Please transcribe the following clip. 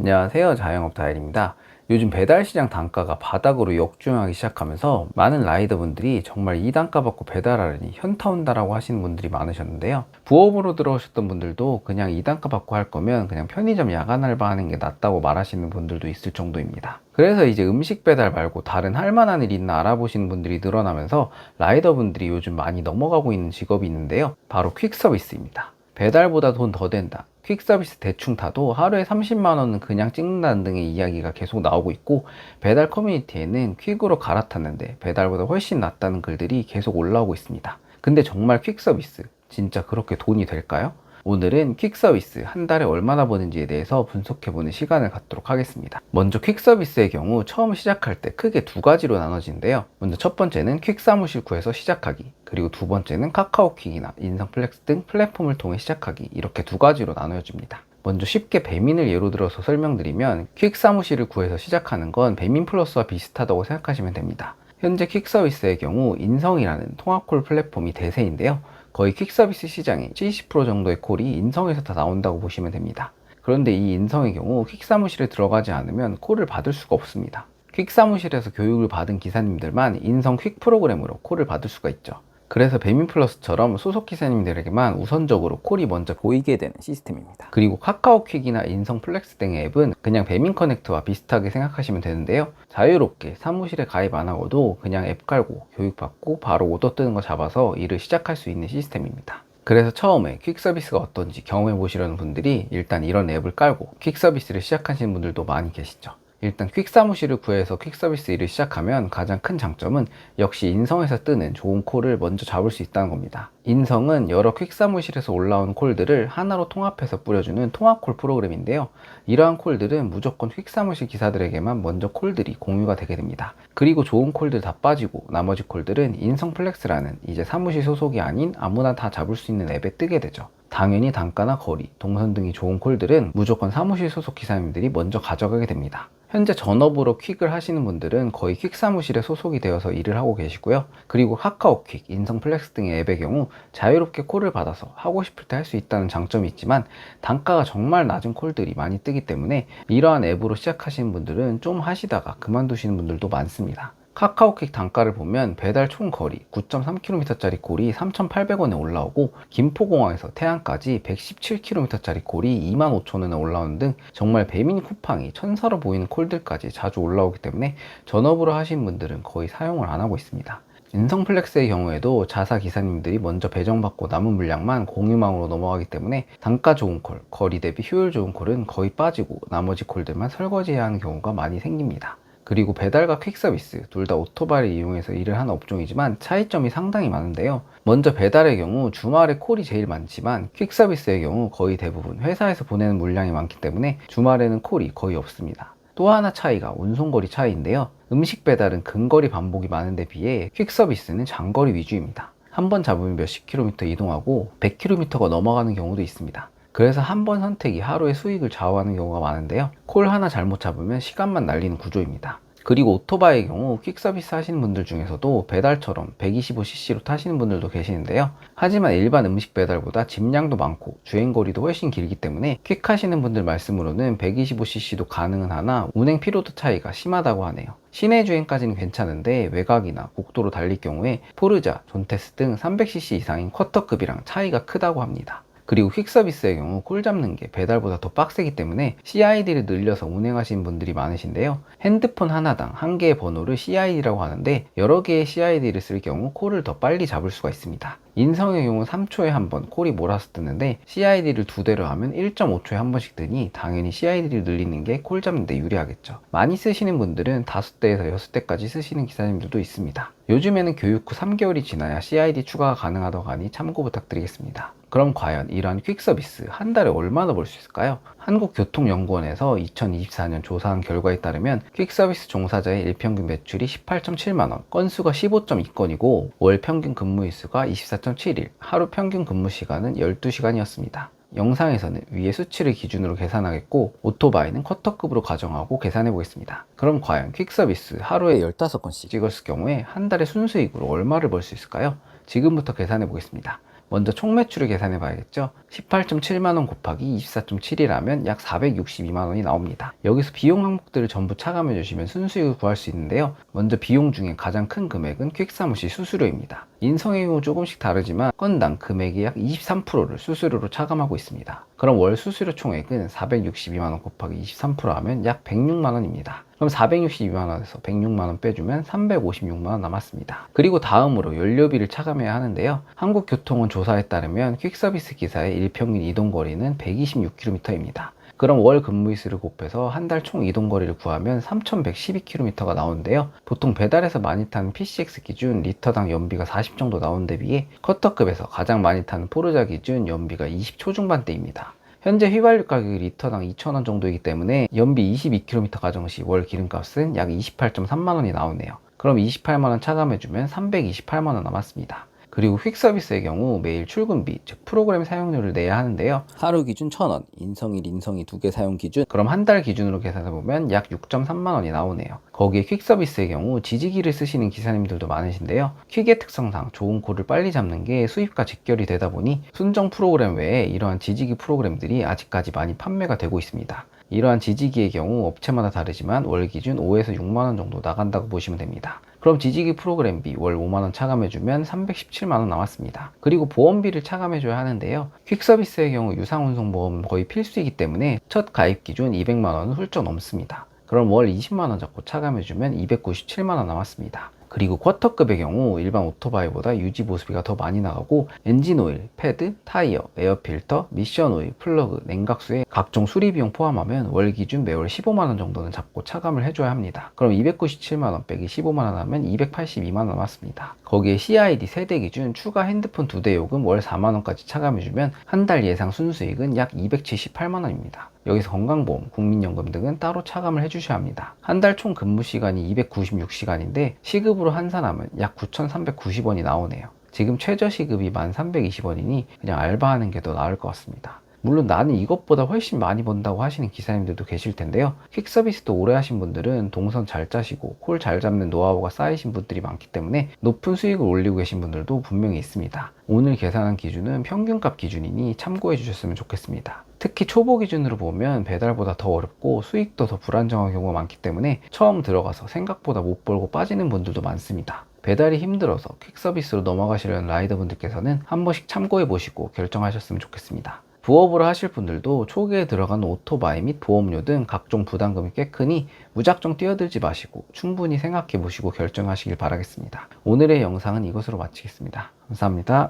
안녕하세요. 자영업 다일입니다. 요즘 배달시장 단가가 바닥으로 역주행하기 시작하면서 많은 라이더분들이 정말 이 단가 받고 배달하려니 현타 온다라고 하시는 분들이 많으셨는데요. 부업으로 들어오셨던 분들도 그냥 이 단가 받고 할 거면 그냥 편의점 야간 알바하는 게 낫다고 말하시는 분들도 있을 정도입니다. 그래서 이제 음식 배달 말고 다른 할 만한 일 있나 알아보시는 분들이 늘어나면서 라이더분들이 요즘 많이 넘어가고 있는 직업이 있는데요. 바로 퀵 서비스입니다. 배달보다 돈 더 된다, 퀵 서비스 대충 타도 하루에 30만 원은 그냥 찍는다는 등의 이야기가 계속 나오고 있고, 배달 커뮤니티에는 퀵으로 갈아탔는데 배달보다 훨씬 낫다는 글들이 계속 올라오고 있습니다. 근데 정말 퀵 서비스 진짜 그렇게 돈이 될까요? 오늘은 퀵 서비스 한 달에 얼마나 버는지에 대해서 분석해보는 시간을 갖도록 하겠습니다. 먼저 퀵 서비스의 경우 처음 시작할 때 크게 두 가지로 나눠지는데요. 먼저 첫 번째는 퀵 사무실 구에서 시작하기, 그리고 두 번째는 카카오퀵이나 인성플렉스 등 플랫폼을 통해 시작하기, 이렇게 두 가지로 나눠집니다. 먼저 쉽게 배민을 예로 들어서 설명드리면, 퀵 사무실을 구해서 시작하는 건 배민 플러스와 비슷하다고 생각하시면 됩니다. 현재 퀵 서비스의 경우 인성이라는 통합콜 플랫폼이 대세인데요. 거의 퀵 서비스 시장의 70% 정도의 콜이 인성에서 다 나온다고 보시면 됩니다. 그런데 이 인성의 경우 퀵 사무실에 들어가지 않으면 콜을 받을 수가 없습니다. 퀵 사무실에서 교육을 받은 기사님들만 인성 퀵 프로그램으로 콜을 받을 수가 있죠. 그래서 배민플러스처럼 소속 기사님들에게만 우선적으로 콜이 먼저 보이게 되는 시스템입니다. 그리고 카카오퀵이나 인성플렉스 등의 앱은 그냥 배민커넥트와 비슷하게 생각하시면 되는데요. 자유롭게 사무실에 가입 안 하고도 그냥 앱 깔고 교육받고 바로 오더 뜨는 거 잡아서 일을 시작할 수 있는 시스템입니다. 그래서 처음에 퀵 서비스가 어떤지 경험해 보시려는 분들이 일단 이런 앱을 깔고 퀵 서비스를 시작하시는 분들도 많이 계시죠. 일단 퀵 사무실을 구해서 퀵 서비스 일을 시작하면 가장 큰 장점은 역시 인성에서 뜨는 좋은 콜을 먼저 잡을 수 있다는 겁니다. 인성은 여러 퀵 사무실에서 올라온 콜들을 하나로 통합해서 뿌려주는 통합콜 프로그램인데요. 이러한 콜들은 무조건 퀵 사무실 기사들에게만 먼저 콜들이 공유가 되게 됩니다. 그리고 좋은 콜들 다 빠지고 나머지 콜들은 인성플렉스라는 이제 사무실 소속이 아닌 아무나 다 잡을 수 있는 앱에 뜨게 되죠. 당연히 단가나 거리, 동선 등이 좋은 콜들은 무조건 사무실 소속 기사님들이 먼저 가져가게 됩니다. 현재 전업으로 퀵을 하시는 분들은 거의 퀵 사무실에 소속이 되어서 일을 하고 계시고요. 그리고 카카오퀵, 인성플렉스 등의 앱의 경우 자유롭게 콜을 받아서 하고 싶을 때 할 수 있다는 장점이 있지만 단가가 정말 낮은 콜들이 많이 뜨기 때문에 이러한 앱으로 시작하시는 분들은 좀 하시다가 그만두시는 분들도 많습니다. 카카오킥 단가를 보면 배달 총 거리 9.3km짜리 콜이 3,800원에 올라오고, 김포공항에서 태안까지 117km짜리 콜이 25,000원에 올라오는 등 정말 배민 쿠팡이 천사로 보이는 콜들까지 자주 올라오기 때문에 전업으로 하신 분들은 거의 사용을 안 하고 있습니다. 인성플렉스의 경우에도 자사 기사님들이 먼저 배정받고 남은 물량만 공유망으로 넘어가기 때문에 단가 좋은 콜, 거리 대비 효율 좋은 콜은 거의 빠지고 나머지 콜들만 설거지해야 하는 경우가 많이 생깁니다. 그리고 배달과 퀵 서비스 둘 다 오토바이를 이용해서 일을 하는 업종이지만 차이점이 상당히 많은데요. 먼저 배달의 경우 주말에 콜이 제일 많지만 퀵 서비스의 경우 거의 대부분 회사에서 보내는 물량이 많기 때문에 주말에는 콜이 거의 없습니다. 또 하나 차이가 운송거리 차이인데요. 음식 배달은 근거리 반복이 많은데 비해 퀵 서비스는 장거리 위주입니다. 한 번 잡으면 몇십 킬로미터 이동하고 100km가 넘어가는 경우도 있습니다. 그래서 한 번 선택이 하루의 수익을 좌우하는 경우가 많은데요. 콜 하나 잘못 잡으면 시간만 날리는 구조입니다. 그리고 오토바이의 경우 퀵 서비스 하시는 분들 중에서도 배달처럼 125cc로 타시는 분들도 계시는데요. 하지만 일반 음식 배달보다 짐량도 많고 주행거리도 훨씬 길기 때문에 퀵 하시는 분들 말씀으로는 125cc도 가능은 하나 운행 피로도 차이가 심하다고 하네요. 시내 주행까지는 괜찮은데 외곽이나 국도로 달릴 경우에 포르자, 존테스 등 300cc 이상인 쿼터급이랑 차이가 크다고 합니다. 그리고 퀵 서비스의 경우 콜 잡는 게 배달보다 더 빡세기 때문에 CID를 늘려서 운행하시는 분들이 많으신데요. 핸드폰 하나당 한 개의 번호를 CID라고 하는데 여러 개의 CID를 쓸 경우 콜을 더 빨리 잡을 수가 있습니다. 인성의 경우 3초에 한 번 콜이 몰아서 뜨는데 CID를 2대로 하면 1.5초에 한 번씩 뜨니 당연히 CID를 늘리는 게 콜 잡는 데 유리하겠죠. 많이 쓰시는 분들은 5대에서 6대까지 쓰시는 기사님들도 있습니다. 요즘에는 교육 후 3개월이 지나야 CID 추가가 가능하다고 하니 참고 부탁드리겠습니다. 그럼 과연 이러한 퀵 서비스 한 달에 얼마나 벌 수 있을까요? 한국교통연구원에서 2024년 조사한 결과에 따르면 퀵 서비스 종사자의 일평균 매출이 18.7만원, 건수가 15.2건이고 월 평균 근무일수가 24.7일, 하루 평균 근무 시간은 12시간이었습니다. 영상에서는 위의 수치를 기준으로 계산하겠고 오토바이는 쿼터급으로 가정하고 계산해 보겠습니다. 그럼 과연 퀵 서비스 하루에 15건씩 찍었을 경우에 한 달에 순수익으로 얼마를 벌 수 있을까요? 지금부터 계산해 보겠습니다. 먼저 총 매출을 계산해 봐야겠죠. 18.7만원 곱하기 24.7이라면 약 462만원이 나옵니다. 여기서 비용 항목들을 전부 차감해 주시면 순수익을 구할 수 있는데요. 먼저 비용 중에 가장 큰 금액은 퀵사무실 수수료입니다. 인성의 경우 조금씩 다르지만 건당 금액의 약 23%를 수수료로 차감하고 있습니다. 그럼 월 수수료 총액은 462만원 곱하기 23% 하면 약 106만원입니다. 그럼 462만원에서 106만원 빼주면 356만원 남았습니다. 그리고 다음으로 연료비를 차감해야 하는데요. 한국교통원 조사에 따르면 퀵서비스 기사의 일평균 이동거리는 126km입니다. 그럼 월 근무일수를 곱해서 한 달 총 이동거리를 구하면 3112km가 나오는데요. 보통 배달에서 많이 타는 PCX 기준 리터당 연비가 40 정도 나오는 데 비해 커터급에서 가장 많이 타는 포르자 기준 연비가 20 초중반대입니다. 현재 휘발유 가격이 리터당 2,000원 정도이기 때문에 연비 22km 가정 시 월 기름값은 약 28.3만원이 나오네요. 그럼 28만원 차감해주면 328만원 남았습니다. 그리고 퀵서비스의 경우 매일 출근비, 즉 프로그램 사용료를 내야 하는데요. 하루 기준 1,000원, 인성일, 인성이 2개 사용 기준, 그럼 한 달 기준으로 계산해보면 약 6.3만원이 나오네요. 거기에 퀵서비스의 경우 지지기를 쓰시는 기사님들도 많으신데요. 퀵의 특성상 좋은 콜을 빨리 잡는 게 수입과 직결이 되다 보니 순정 프로그램 외에 이러한 지지기 프로그램들이 아직까지 많이 판매가 되고 있습니다. 이러한 지지기의 경우 업체마다 다르지만 월 기준 5에서 6만원 정도 나간다고 보시면 됩니다. 그럼 지지기 프로그램비 월 5만원 차감해주면 317만원 나왔습니다. 그리고 보험비를 차감해줘야 하는데요. 퀵서비스의 경우 유상운송보험은 거의 필수이기 때문에 첫 가입 기준 200만원은 훌쩍 넘습니다. 그럼 월 20만원 잡고 차감해주면 297만원 나왔습니다. 그리고 쿼터급의 경우 일반 오토바이보다 유지 보수비가 더 많이 나가고 엔진 오일, 패드, 타이어, 에어필터, 미션 오일, 플러그, 냉각수에 각종 수리 비용 포함하면 월 기준 매월 15만원 정도는 잡고 차감을 해줘야 합니다. 그럼 297만원 빼기 15만원 하면 282만원 남았습니다. 거기에 CID 세대 기준 추가 핸드폰 2대 요금 월 4만원까지 차감해주면 한 달 예상 순수익은 약 278만원입니다. 여기서 건강보험, 국민연금 등은 따로 차감을 해주셔야 합니다. 한 달 총 근무 시간이 296시간인데 시급으로 환산하면 약 9,390원이 나오네요. 지금 최저 시급이 1,320원이니 그냥 알바하는 게 더 나을 것 같습니다. 물론 나는 이것보다 훨씬 많이 번다고 하시는 기사님들도 계실 텐데요. 퀵서비스도 오래 하신 분들은 동선 잘 짜시고 콜 잘 잡는 노하우가 쌓이신 분들이 많기 때문에 높은 수익을 올리고 계신 분들도 분명히 있습니다. 오늘 계산한 기준은 평균값 기준이니 참고해 주셨으면 좋겠습니다. 특히 초보 기준으로 보면 배달보다 더 어렵고 수익도 더 불안정한 경우가 많기 때문에 처음 들어가서 생각보다 못 벌고 빠지는 분들도 많습니다. 배달이 힘들어서 퀵서비스로 넘어가시려는 라이더분들께서는 한 번씩 참고해 보시고 결정하셨으면 좋겠습니다. 부업으로 하실 분들도 초기에 들어가는 오토바이 및 보험료 등 각종 부담금이 꽤 크니 무작정 뛰어들지 마시고 충분히 생각해 보시고 결정하시길 바라겠습니다. 오늘의 영상은 이것으로 마치겠습니다. 감사합니다.